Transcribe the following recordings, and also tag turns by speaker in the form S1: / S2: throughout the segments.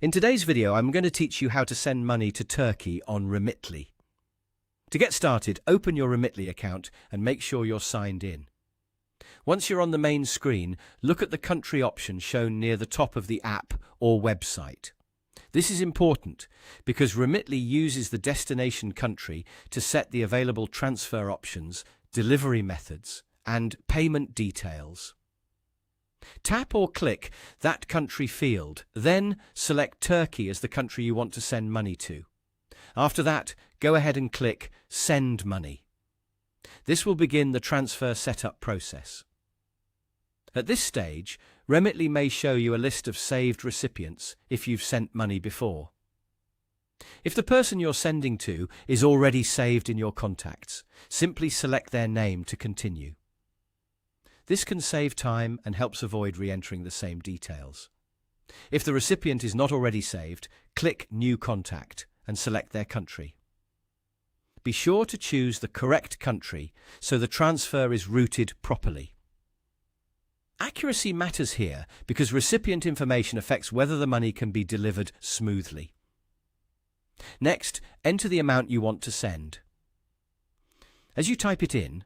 S1: In today's video, I'm going to teach you how to send money to Turkey on Remitly. To get started, open your Remitly account and make sure you're signed in. Once you're on the main screen, look at the country option shown near the top of the app or website. This is important because Remitly uses the destination country to set the available transfer options, delivery methods, and payment details. Tap or click that country field, then select Turkey as the country you want to send money to. After that, go ahead and click Send Money. This will begin the transfer setup process. At this stage, Remitly may show you a list of saved recipients if you've sent money before. If the person you're sending to is already saved in your contacts, simply select their name to continue. This can save time and helps avoid re-entering the same details. If the recipient is not already saved, click New Contact and select their country. Be sure to choose the correct country so the transfer is routed properly. Accuracy matters here because recipient information affects whether the money can be delivered smoothly. Next, enter the amount you want to send. As you type it in,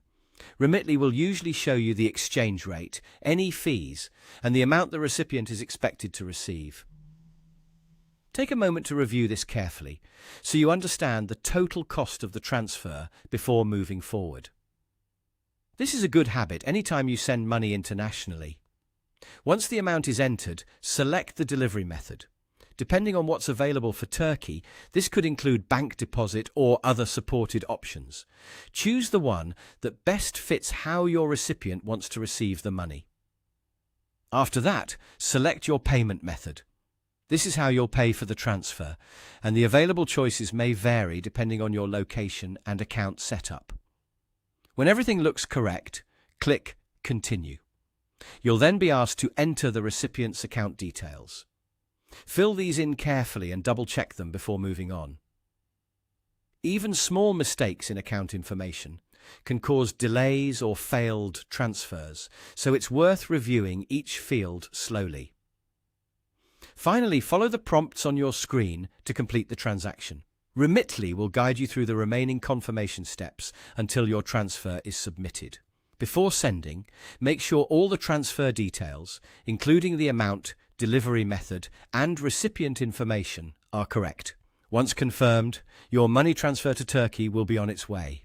S1: Remitly will usually show you the exchange rate, any fees, and the amount the recipient is expected to receive. Take a moment to review this carefully so you understand the total cost of the transfer before moving forward. This is a good habit anytime you send money internationally. Once the amount is entered, select the delivery method. Depending on what's available for Turkey, this could include bank deposit or other supported options. Choose the one that best fits how your recipient wants to receive the money. After that, select your payment method. This is how you'll pay for the transfer, and the available choices may vary depending on your location and account setup. When everything looks correct, click Continue. You'll then be asked to enter the recipient's account details. Fill these in carefully and double-check them before moving on. Even small mistakes in account information can cause delays or failed transfers, so it's worth reviewing each field slowly. Finally, follow the prompts on your screen to complete the transaction. Remitly will guide you through the remaining confirmation steps until your transfer is submitted. Before sending, make sure all the transfer details, including the amount, delivery method, and recipient information, are correct. Once confirmed, your money transfer to Turkey will be on its way.